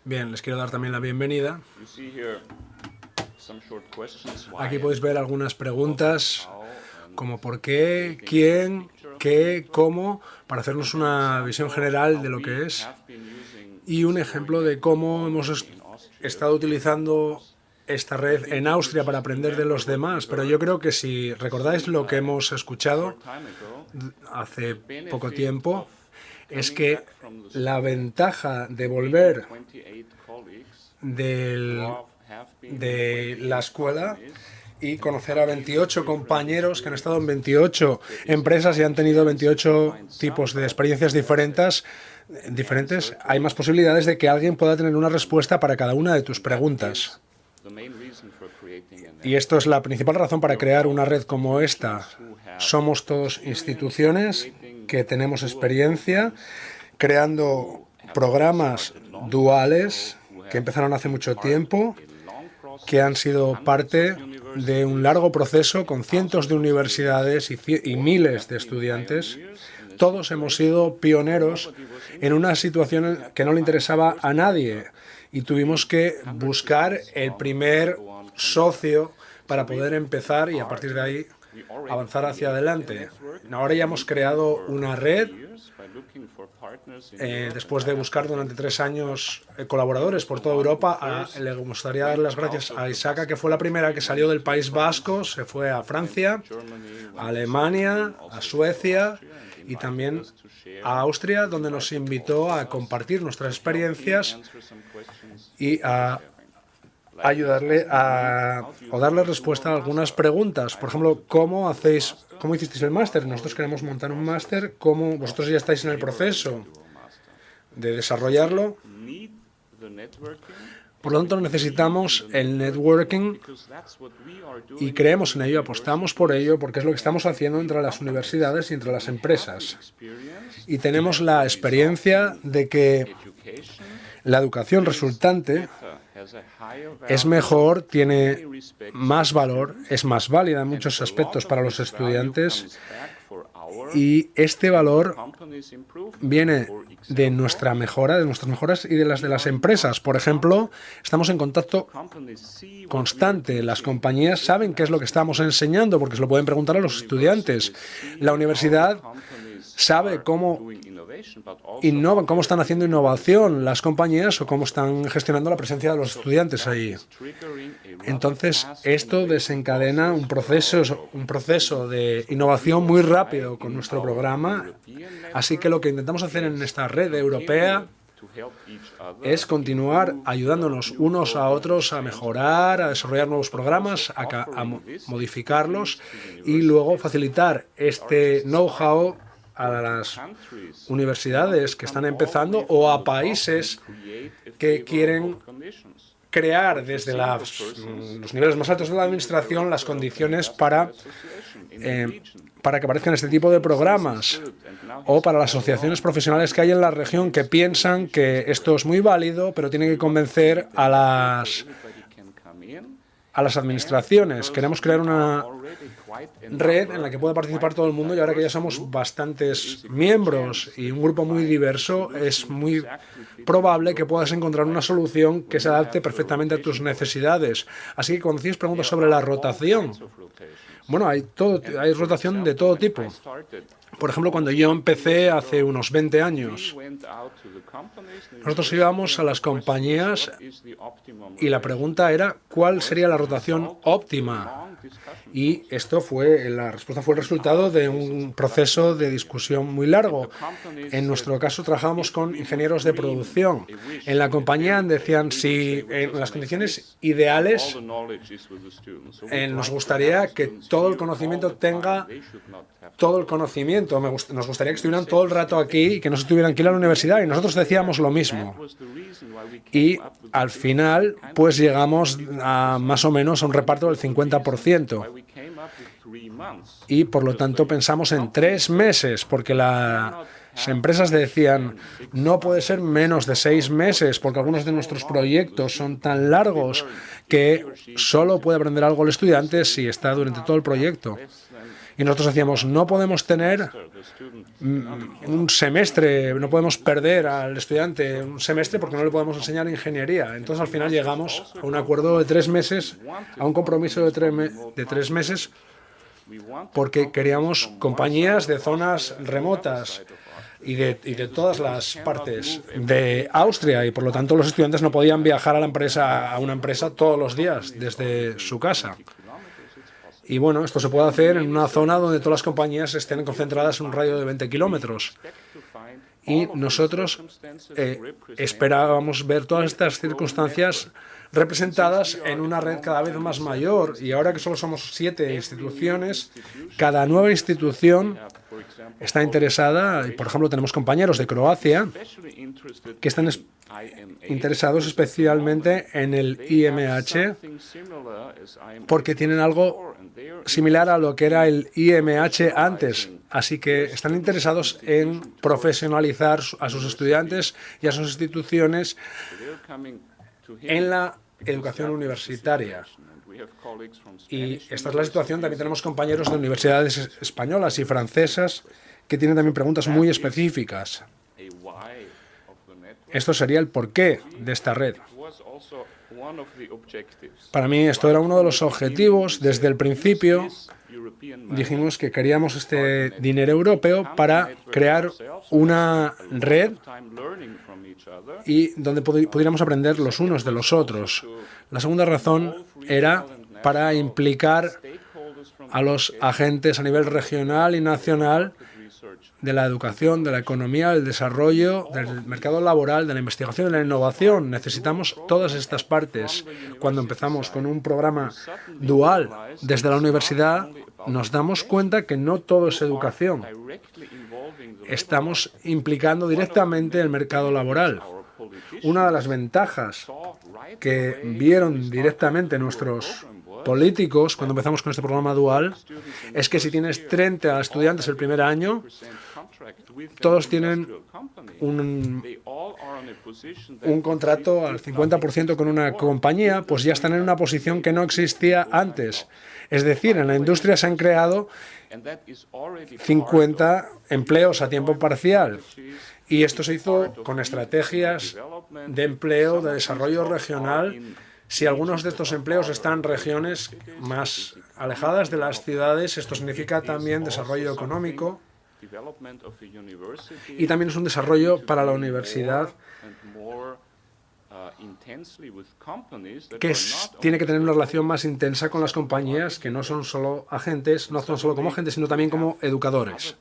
Bien, les quiero dar también la bienvenida. Aquí podéis ver algunas preguntas como por qué, quién, qué, cómo, para hacernos una visión general de lo que es y un ejemplo de cómo hemos estado utilizando esta red en Austria para aprender de los demás. Pero yo creo que si recordáis lo que hemos escuchado hace poco tiempo, es que la ventaja de volver de la escuela y conocer a 28 compañeros que han estado en 28 empresas y han tenido 28 tipos de experiencias diferentes, hay más posibilidades de que alguien pueda tener una respuesta para cada una de tus preguntas. Y esto es la principal razón para crear una red como esta. Somos todos instituciones que tenemos experiencia creando programas duales que empezaron hace mucho tiempo, que han sido parte de un largo proceso con cientos de universidades y miles de estudiantes. Todos hemos sido pioneros en una situación que no le interesaba a nadie y tuvimos que buscar el primer socio para poder empezar y a partir de ahí avanzar hacia adelante. Ahora ya hemos creado una red después de buscar durante 3 años colaboradores por toda Europa. Le gustaría dar las gracias a Isaka, que fue la primera que salió del País Vasco, se fue a Francia, a Alemania, a Suecia y también a Austria, donde nos invitó a compartir nuestras experiencias y a ayudarle o darle respuesta a algunas preguntas. Por ejemplo, ¿cómo hicisteis el máster? Nosotros queremos montar un máster. ¿Cómo vosotros ya estáis en el proceso de desarrollarlo? Por lo tanto, necesitamos el networking y creemos en ello, apostamos por ello, porque es lo que estamos haciendo entre las universidades y entre las empresas. Y tenemos la experiencia de que la educación resultante es mejor, tiene más valor, es más válida en muchos aspectos para los estudiantes y este valor viene de nuestras mejoras y de las empresas. Por ejemplo, estamos en contacto constante. Las compañías saben qué es lo que estamos enseñando porque se lo pueden preguntar a los estudiantes. La universidad sabe cómo innovan, cómo están haciendo innovación las compañías o cómo están gestionando la presencia de los estudiantes ahí. Entonces, esto desencadena un proceso de innovación muy rápido con nuestro programa. Así que lo que intentamos hacer en esta red europea es continuar ayudándonos unos a otros a mejorar, a desarrollar nuevos programas, a modificarlos y luego facilitar este know-how a las universidades que están empezando o a países que quieren crear desde los niveles más altos de la administración las condiciones para que aparezcan este tipo de programas o para las asociaciones profesionales que hay en la región que piensan que esto es muy válido, pero tienen que convencer a las administraciones. Queremos crear una red en la que pueda participar todo el mundo y ahora que ya somos bastantes miembros y un grupo muy diverso, es muy probable que puedas encontrar una solución que se adapte perfectamente a tus necesidades. Así que cuando tienes preguntas sobre la rotación, bueno, hay rotación de todo tipo. Por ejemplo, cuando yo empecé hace unos 20 años, nosotros íbamos a las compañías y la pregunta era ¿cuál sería la rotación óptima? Y la respuesta fue el resultado de un proceso de discusión muy largo. En nuestro caso trabajamos con ingenieros de producción. En la compañía decían si en las condiciones ideales nos gustaría que todo el conocimiento tenga todo el conocimiento. Nos gustaría que estuvieran todo el rato aquí y que no se tuvieran que ir a la universidad. Y nosotros decíamos lo mismo. Y al final, pues llegamos a más o menos a un reparto del 50%. Y por lo tanto pensamos en 3 meses, porque las empresas decían no puede ser menos de 6 meses, porque algunos de nuestros proyectos son tan largos que solo puede aprender algo el estudiante si está durante todo el proyecto. Y nosotros decíamos, no podemos tener un semestre, no podemos perder al estudiante un semestre porque no le podemos enseñar ingeniería. Entonces, al final llegamos a un acuerdo de 3 meses, a un compromiso de 3 meses, porque queríamos compañías de zonas remotas y de todas las partes de Austria, y por lo tanto los estudiantes no podían viajar a una empresa todos los días desde su casa. Y bueno, esto se puede hacer en una zona donde todas las compañías estén concentradas en un radio de 20 kilómetros. Y nosotros esperábamos ver todas estas circunstancias representadas en una red cada vez más mayor. Y ahora que solo somos 7 instituciones, cada nueva institución está interesada, y por ejemplo tenemos compañeros de Croacia que están interesados especialmente en el IMH porque tienen algo similar a lo que era el IMH antes. Así que están interesados en profesionalizar a sus estudiantes y a sus instituciones en la educación universitaria. Y esta es la situación. También tenemos compañeros de universidades españolas y francesas que tienen también preguntas muy específicas. Esto sería el porqué de esta red. Para mí esto era uno de los objetivos. Desde el principio dijimos que queríamos este dinero europeo para crear una red y donde pudiéramos aprender los unos de los otros. La segunda razón era para implicar a los agentes a nivel regional y nacional de la educación, de la economía, del desarrollo, del mercado laboral, de la investigación, de la innovación. Necesitamos todas estas partes. Cuando empezamos con un programa dual desde la universidad, nos damos cuenta que no todo es educación. Estamos implicando directamente el mercado laboral. Una de las ventajas que vieron directamente nuestros políticos cuando empezamos con este programa dual es que si tienes 30 estudiantes el primer año, todos tienen un contrato al 50% con una compañía, pues ya están en una posición que no existía antes. Es decir, en la industria se han creado 50 empleos a tiempo parcial. Y esto se hizo con estrategias de empleo, de desarrollo regional. Si algunos de estos empleos están en regiones más alejadas de las ciudades, esto significa también desarrollo económico y también es un desarrollo para la universidad que tiene que tener una relación más intensa con las compañías, que no son solo agentes, no son solo como agentes, sino también como educadores.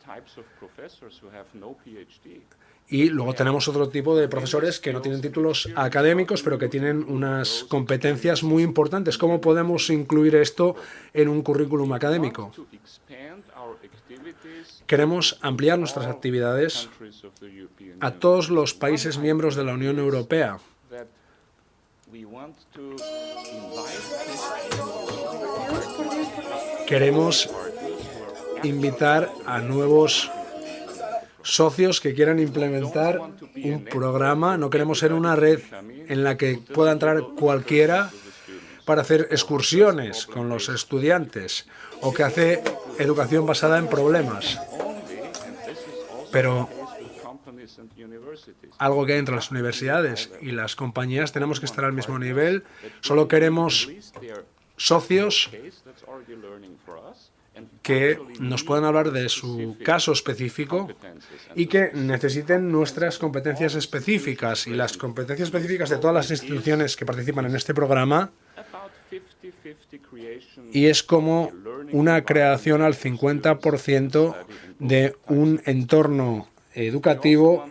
Y luego tenemos otro tipo de profesores que no tienen títulos académicos, pero que tienen unas competencias muy importantes. ¿Cómo podemos incluir esto en un currículum académico? Queremos ampliar nuestras actividades a todos los países miembros de la Unión Europea. Queremos invitar a nuevos socios que quieran implementar un programa. No queremos ser una red en la que pueda entrar cualquiera para hacer excursiones con los estudiantes o que hace educación basada en problemas. Pero algo que entre las universidades y las compañías tenemos que estar al mismo nivel. Solo queremos socios que nos puedan hablar de su caso específico y que necesiten nuestras competencias específicas. Y las competencias específicas de todas las instituciones que participan en este programa, y es como una creación al 50% de un entorno educativo,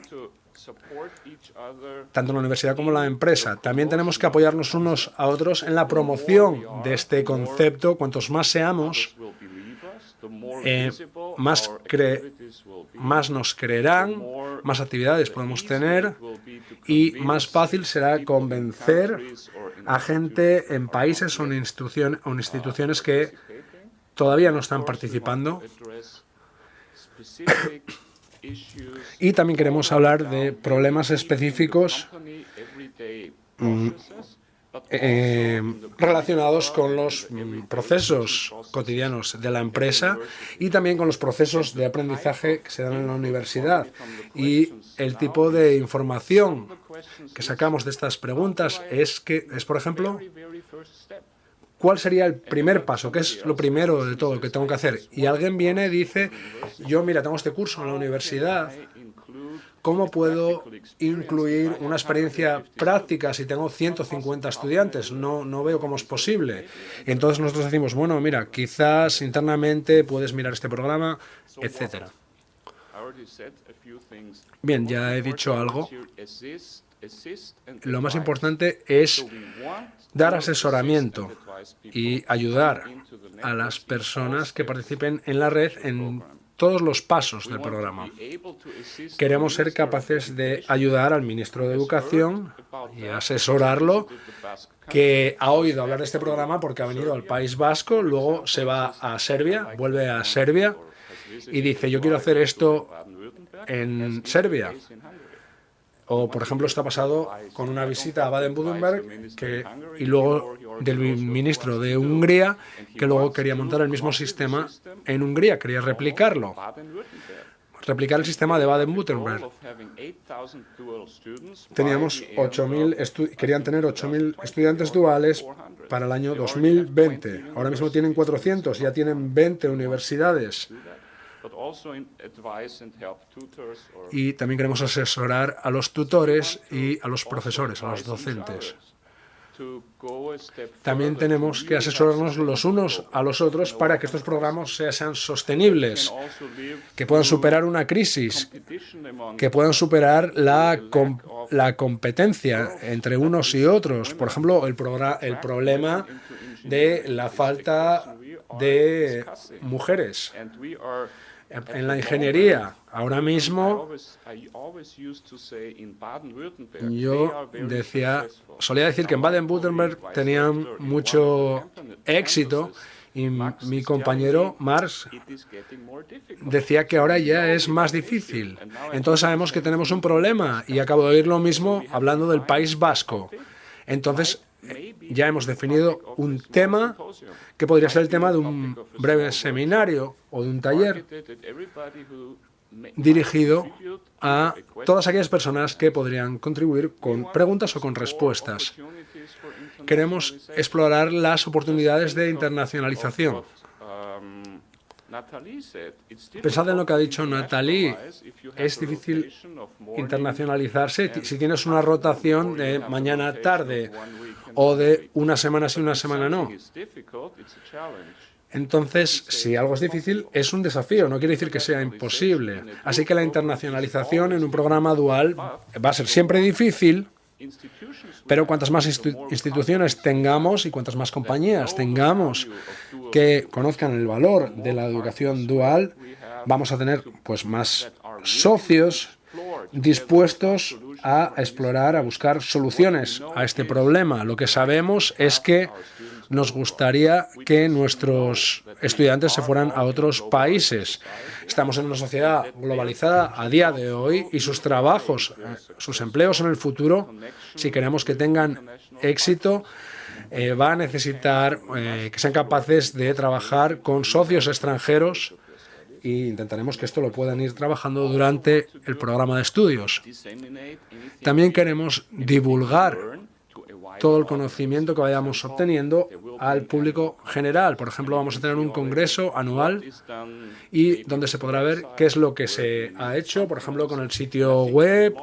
tanto en la universidad como en la empresa. También tenemos que apoyarnos unos a otros en la promoción de este concepto. Cuantos más seamos, más nos creerán, más actividades podemos tener y más fácil será convencer a gente en países o en instituciones que todavía no están participando. Y también queremos hablar de problemas específicos relacionados con los procesos cotidianos de la empresa y también con los procesos de aprendizaje que se dan en la universidad. Y el tipo de información que sacamos de estas preguntas es, por ejemplo, ¿cuál sería el primer paso? ¿Qué es lo primero de todo que tengo que hacer? Y alguien viene y dice, yo mira, tengo este curso en la universidad, ¿cómo puedo incluir una experiencia práctica si tengo 150 estudiantes? No veo cómo es posible. Y entonces nosotros decimos, bueno, mira, quizás internamente puedes mirar este programa, etcétera. Bien, ya he dicho algo. Lo más importante es dar asesoramiento y ayudar a las personas que participen en la red en todos los pasos del programa. Queremos ser capaces de ayudar al ministro de Educación y asesorarlo, que ha oído hablar de este programa porque ha venido al País Vasco, luego se va a Serbia, vuelve a Serbia y dice, yo quiero hacer esto en Serbia. O, por ejemplo, está pasado con una visita a Baden-Württemberg y luego del ministro de Hungría, que luego quería montar el mismo sistema en Hungría, quería replicarlo, replicar el sistema de Baden-Württemberg. Querían tener 8.000 estudiantes duales para el año 2020. Ahora mismo tienen 400, ya tienen 20 universidades. Y también queremos asesorar a los tutores y a los profesores, a los docentes. También tenemos que asesorarnos los unos a los otros para que estos programas sean sostenibles, que puedan superar una crisis, que puedan superar la competencia entre unos y otros. Por ejemplo, el problema de la falta de mujeres. En la ingeniería, ahora mismo, yo solía decir que en Baden-Württemberg tenían mucho éxito y mi compañero Marx decía que ahora ya es más difícil. Entonces sabemos que tenemos un problema y acabo de oír lo mismo hablando del País Vasco. Entonces ya hemos definido un tema que podría ser el tema de un breve seminario o de un taller dirigido a todas aquellas personas que podrían contribuir con preguntas o con respuestas. Queremos explorar las oportunidades de internacionalización. Pensad en lo que ha dicho Nathalie. Es difícil internacionalizarse si tienes una rotación de mañana a tarde o de una semana sí, una semana no. Entonces, si algo es difícil, es un desafío, no quiere decir que sea imposible. Así que la internacionalización en un programa dual va a ser siempre difícil, pero cuantas más instituciones tengamos y cuantas más compañías tengamos que conozcan el valor de la educación dual, vamos a tener pues más socios dispuestos a explorar, a buscar soluciones a este problema. Lo que sabemos es que nos gustaría que nuestros estudiantes se fueran a otros países. Estamos en una sociedad globalizada a día de hoy y sus trabajos, sus empleos en el futuro, si queremos que tengan éxito, va a necesitar que sean capaces de trabajar con socios extranjeros e intentaremos que esto lo puedan ir trabajando durante el programa de estudios. También queremos divulgar todo el conocimiento que vayamos obteniendo al público general. Por ejemplo, vamos a tener un congreso anual y donde se podrá ver qué es lo que se ha hecho, por ejemplo, con el sitio web,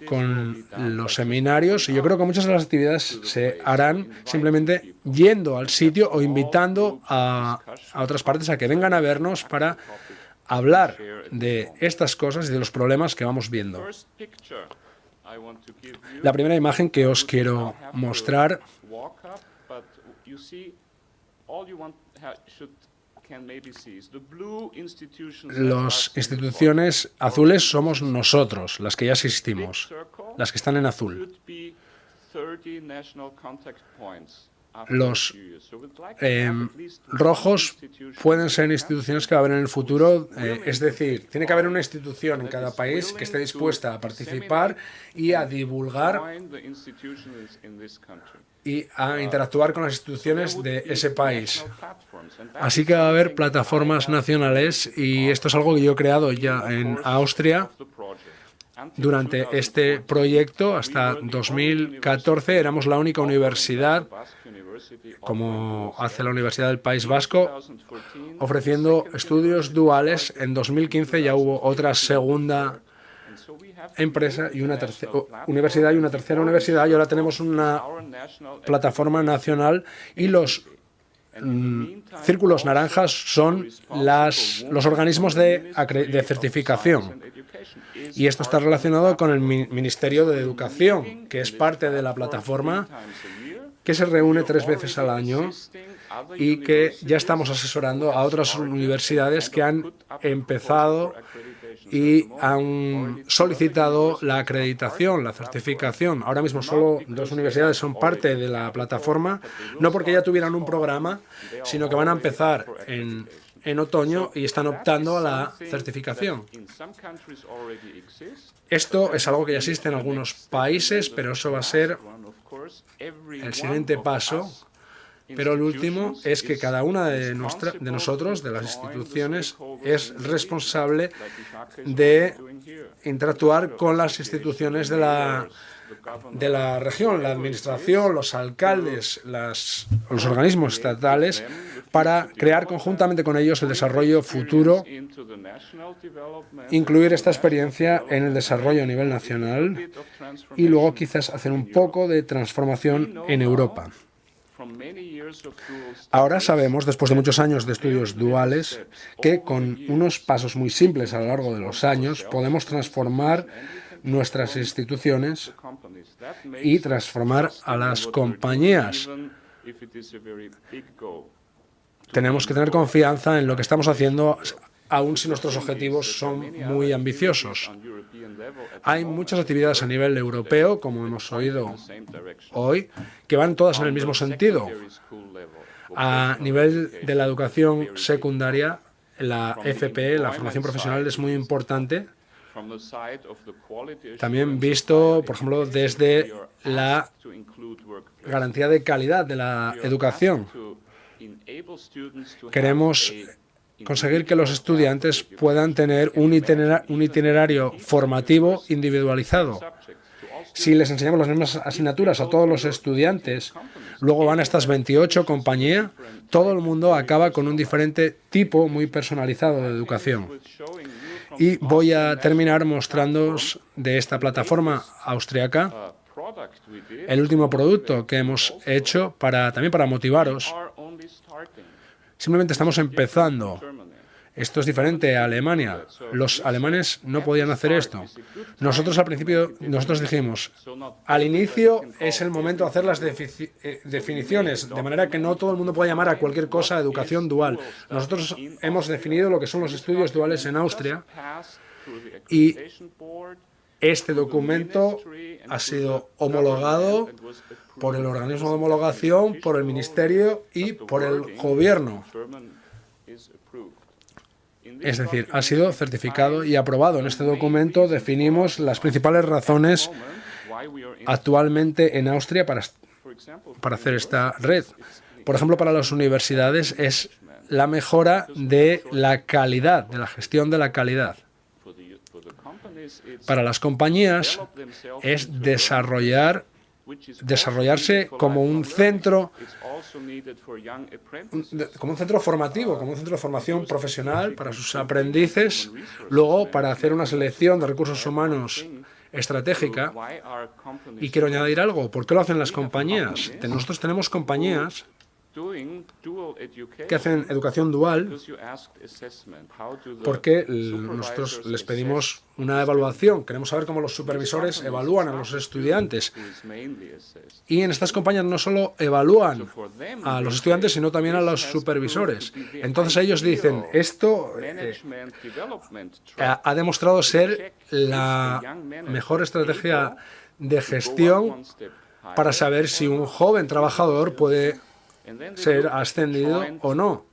con los seminarios. Y yo creo que muchas de las actividades se harán simplemente yendo al sitio o invitando a otras partes a que vengan a vernos para hablar de estas cosas y de los problemas que vamos viendo. La primera imagen que os quiero mostrar las instituciones azules somos nosotros, las que ya existimos, las que están en azul. Los rojos pueden ser instituciones que va a haber en el futuro, es decir, tiene que haber una institución en cada país que esté dispuesta a participar y a divulgar y a interactuar con las instituciones de ese país. Así que va a haber plataformas nacionales y esto es algo que yo he creado ya en Austria. Durante este proyecto, hasta 2014, éramos la única universidad, como hace la Universidad del País Vasco, ofreciendo estudios duales. En 2015 ya hubo otra segunda empresa y una universidad y una tercera universidad, y ahora tenemos una plataforma nacional y los círculos naranjas son los organismos de certificación. Y esto está relacionado con el Ministerio de Educación, que es parte de la plataforma, que se reúne 3 veces al año y que ya estamos asesorando a otras universidades que han empezado y han solicitado la acreditación, la certificación. Ahora mismo solo 2 universidades son parte de la plataforma, no porque ya tuvieran un programa, sino que van a empezar en otoño y están optando a la certificación. Esto es algo que ya existe en algunos países, pero eso va a ser el siguiente paso. Pero el último es que cada una de nosotros, de las instituciones, es responsable de interactuar con las instituciones de la región, la administración, los alcaldes, los organismos estatales, para crear conjuntamente con ellos el desarrollo futuro, incluir esta experiencia en el desarrollo a nivel nacional y luego quizás hacer un poco de transformación en Europa. Ahora sabemos, después de muchos años de estudios duales, que con unos pasos muy simples a lo largo de los años podemos transformar nuestras instituciones y transformar a las compañías. Tenemos que tener confianza en lo que estamos haciendo, aun si nuestros objetivos son muy ambiciosos. Hay muchas actividades a nivel europeo, como hemos oído hoy, que van todas en el mismo sentido. A nivel de la educación secundaria, la FP, la formación profesional, es muy importante. También visto, por ejemplo, desde la garantía de calidad de la educación. Queremos conseguir que los estudiantes puedan tener un itinerario formativo individualizado. Si les enseñamos las mismas asignaturas a todos los estudiantes, luego van a estas 28 compañías, todo el mundo acaba con un diferente tipo muy personalizado de educación. Y voy a terminar mostrándoos de esta plataforma austriaca el último producto que hemos hecho también para motivaros. Simplemente estamos empezando. Esto es diferente a Alemania. Los alemanes no podían hacer esto. Nosotros al principio, dijimos, al inicio es el momento de hacer las definiciones, de manera que no todo el mundo puede llamar a cualquier cosa educación dual. Nosotros hemos definido lo que son los estudios duales en Austria y este documento ha sido homologado por el organismo de homologación, por el Ministerio y por el Gobierno. Es decir, ha sido certificado y aprobado. En este documento definimos las principales razones actualmente en Austria para hacer esta red. Por ejemplo, para las universidades es la mejora de la calidad, de la gestión de la calidad. Para las compañías es desarrollarse como un centro formativo, como un centro de formación profesional para sus aprendices, luego para hacer una selección de recursos humanos estratégica. Y quiero añadir algo, ¿por qué lo hacen las compañías? Nosotros tenemos compañías que hacen educación dual porque nosotros les pedimos una evaluación. Queremos saber cómo los supervisores evalúan a los estudiantes. Y en estas compañías no solo evalúan a los estudiantes, sino también a los supervisores. Entonces ellos dicen, esto ha demostrado ser la mejor estrategia de gestión para saber si un joven trabajador puede ser ascendido o no.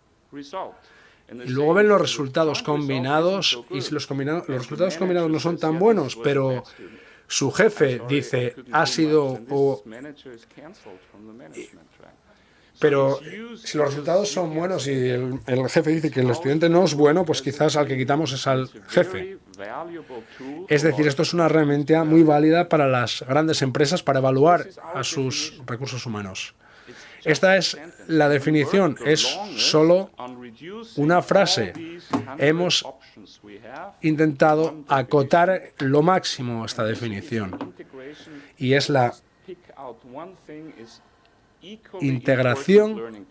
Y luego ven los resultados combinados y si los resultados combinados no son tan buenos, pero su jefe dice pero si los resultados son buenos y el jefe dice que el estudiante no es bueno, pues quizás al que quitamos es al jefe. Es decir, esto es una herramienta muy válida para las grandes empresas para evaluar a sus recursos humanos. Esta es la definición, es solo una frase. Hemos intentado acotar lo máximo esta definición y es la integración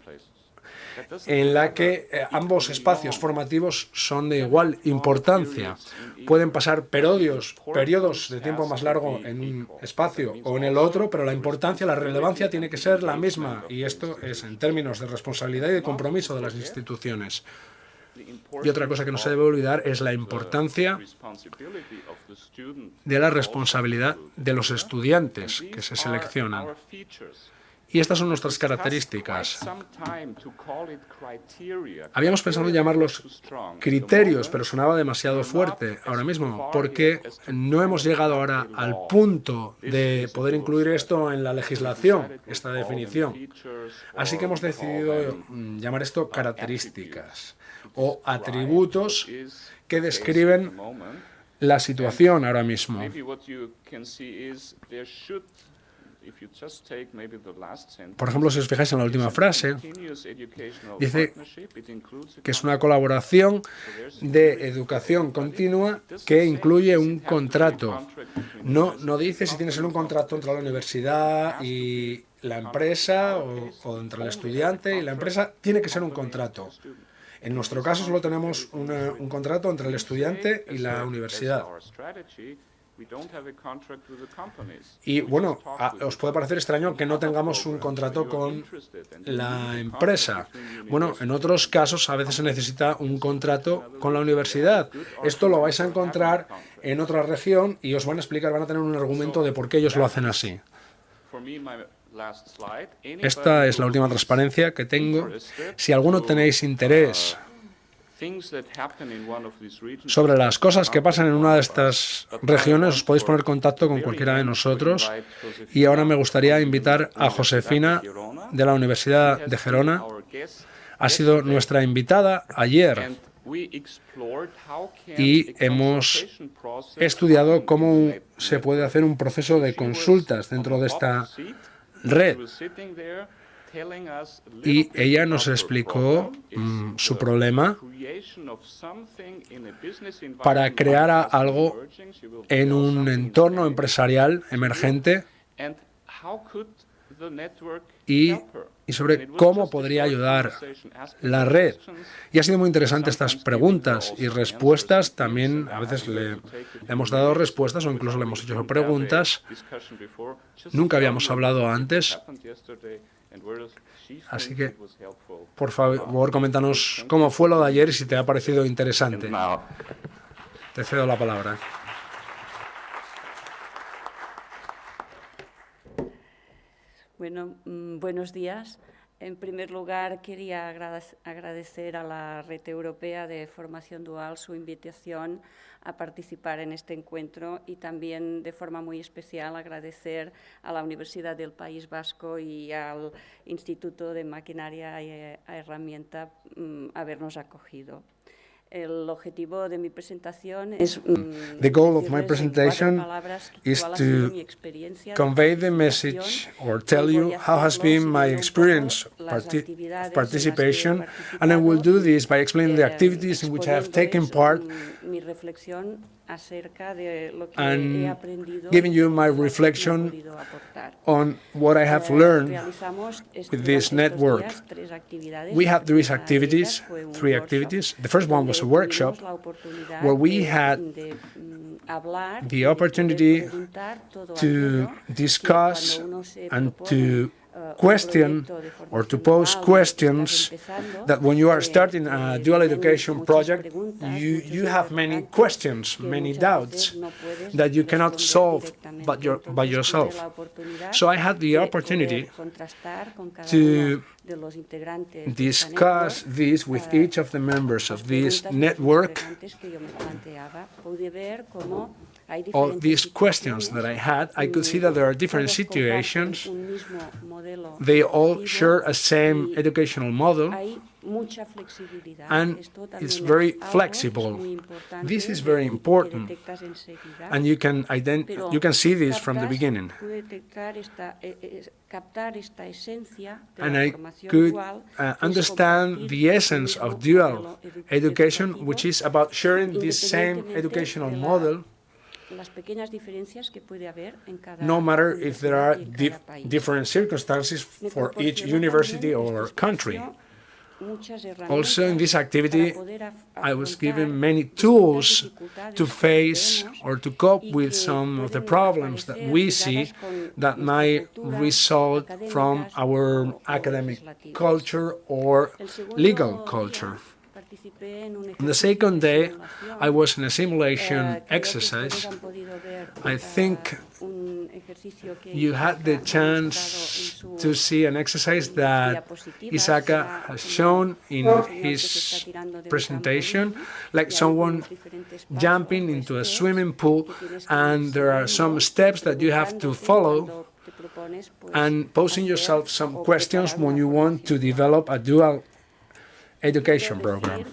en la que ambos espacios formativos son de igual importancia. Pueden pasar periodos de tiempo más largo en un espacio o en el otro, pero la importancia, la relevancia tiene que ser la misma. Y esto es en términos de responsabilidad y de compromiso de las instituciones. Y otra cosa que no se debe olvidar es la importancia de la responsabilidad de los estudiantes que se seleccionan. Y estas son nuestras características. Habíamos pensado en llamarlos criterios, pero sonaba demasiado fuerte ahora mismo, porque no hemos llegado ahora al punto de poder incluir esto en la legislación, esta definición. Así que hemos decidido llamar esto características o atributos que describen la situación ahora mismo. Por ejemplo, si os fijáis en la última frase, dice que es una colaboración de educación continua que incluye un contrato. No dice si tiene que ser un contrato entre la universidad y la empresa o entre el estudiante y la empresa. Tiene que ser un contrato. En nuestro caso solo tenemos un contrato entre el estudiante y la universidad. Y bueno, os puede parecer extraño que no tengamos un contrato con la empresa. Bueno, en otros casos a veces se necesita un contrato con la universidad. Esto lo vais a encontrar en otra región y os van a explicar, van a tener un argumento de por qué ellos lo hacen así. Esta es la última transparencia que tengo. Si alguno tenéis interés sobre las cosas que pasan en una de estas regiones, os podéis poner en contacto con cualquiera de nosotros. Y ahora me gustaría invitar a Josefina de la Universidad de Gerona. Ha sido nuestra invitada ayer y hemos estudiado cómo se puede hacer un proceso de consultas dentro de esta red. Y ella nos explicó su problema para crear algo en un entorno empresarial emergente y sobre cómo podría ayudar la red. Y ha sido muy interesante estas preguntas y respuestas. También a veces le hemos dado respuestas o incluso le hemos hecho preguntas. Nunca habíamos hablado antes. Así que, por favor, coméntanos cómo fue lo de ayer y si te ha parecido interesante. Te cedo la palabra. Bueno, buenos días. En primer lugar, quería agradecer a la Red Europea de Formación Dual su invitación a participar en este encuentro y también de forma muy especial agradecer a la Universidad del País Vasco y al Instituto de Maquinaria y Herramienta habernos acogido. El objetivo de mi presentación es The goal of my presentation is to convey the message or tell you how has been my experience of participation, and I will do this by explaining the activities in which I have taken part and giving you my reflection on what I have learned with this network. We had three activities. The first one was a workshop where we had the opportunity to discuss and to question or to pose questions that when you are starting a dual education project, you have many questions, many doubts that you cannot solve by yourself. So I had the opportunity to discuss this with each of the members of this network. All these questions that I had, I could see that there are different situations. They all share a same educational model, and it's very flexible. This is very important, and you can see this from the beginning. And I could understand the essence of dual education, which is about sharing this same educational model, no matter if there are different circumstances for each university or country. Also, in this activity, I was given many tools to face or to cope with some of the problems that we see that might result from our academic culture or legal culture. On the second day, I was in a simulation exercise. I think you had the chance to see an exercise that Isaka has shown in his presentation, like someone jumping into a swimming pool, and there are some steps that you have to follow, and posing yourself some questions when you want to develop a dual education program.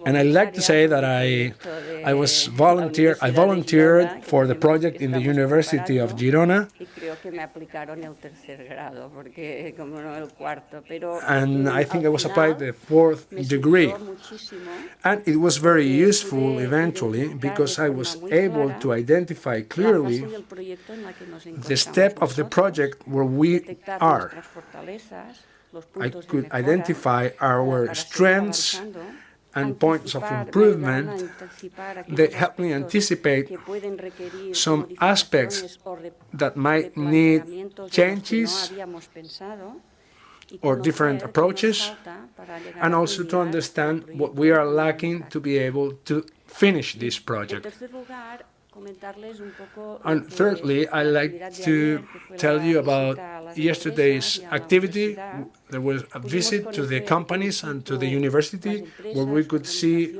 And I'd like to say that I volunteered for the project in the University of Girona, and I think I was applied the 4th degree. And it was very useful eventually because I was able to identify clearly the step of the project where we are. I could identify our strengths and points of improvement. They help me anticipate some aspects that might need changes or different approaches, and also to understand what we are lacking to be able to finish this project. And thirdly, I'd like to tell you about yesterday's activity. There was a visit to the companies and to the university where we could see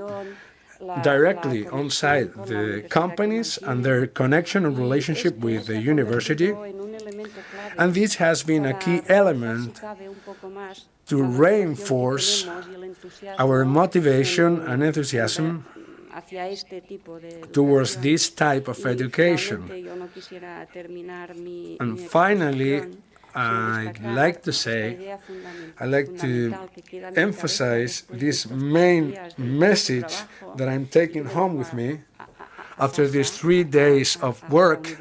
directly on site the companies and their connection and relationship with the university. And this has been a key element to reinforce our motivation and enthusiasm towards this type of education. And finally, I'd like to emphasize this main message that I'm taking home with me after these 3 days of work,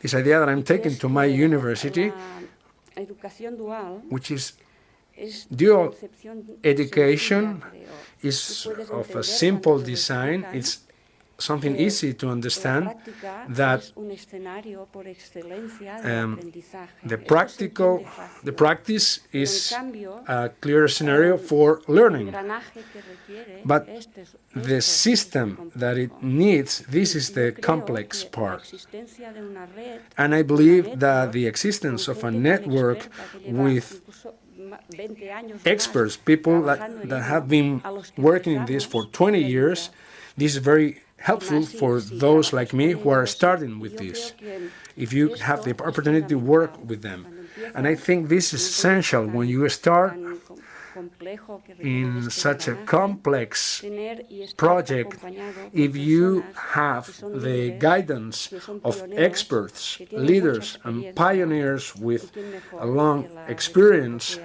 this idea that I'm taking to my university, which is dual education is of a simple design. It's something easy to understand, that the practice is a clear scenario for learning. But the system that it needs, this is the complex part. And I believe that the existence of a network with experts, people that have been working in this for 20 years, this is very helpful for those like me who are starting with this, if you have the opportunity to work with them. And I think this is essential when you start in such a complex project. If you have the guidance of experts, leaders, and pioneers with a long experience,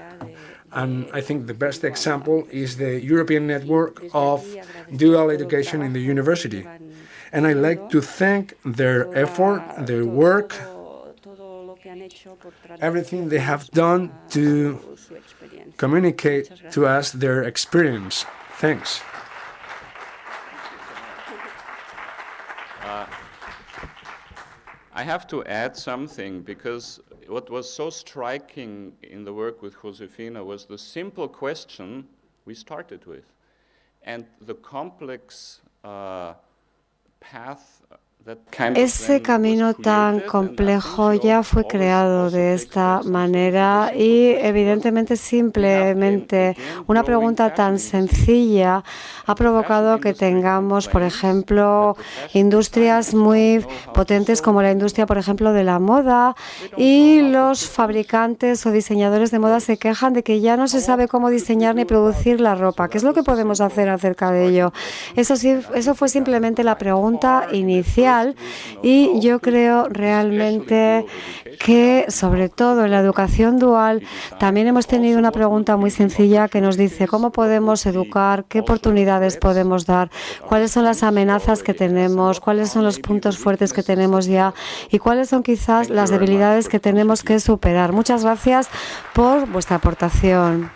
and I think the best example is the European Network of Dual Education in the University. And I'd like to thank their effort, their work, everything they have done to communicate to us their experience. Thanks. I have to add something, because what was so striking in the work with Josefina was the simple question we started with, and the complex path. Ese camino tan complejo ya fue creado de esta manera y evidentemente simplemente una pregunta tan sencilla ha provocado que tengamos, por ejemplo, industrias muy potentes como la industria, por ejemplo, de la moda, y los fabricantes o diseñadores de moda se quejan de que ya no se sabe cómo diseñar ni producir la ropa. ¿Qué es lo que podemos hacer acerca de ello? Eso fue simplemente la pregunta inicial. Y yo creo realmente que, sobre todo en la educación dual, también hemos tenido una pregunta muy sencilla que nos dice cómo podemos educar, qué oportunidades podemos dar, cuáles son las amenazas que tenemos, cuáles son los puntos fuertes que tenemos ya y cuáles son quizás las debilidades que tenemos que superar. Muchas gracias por vuestra aportación.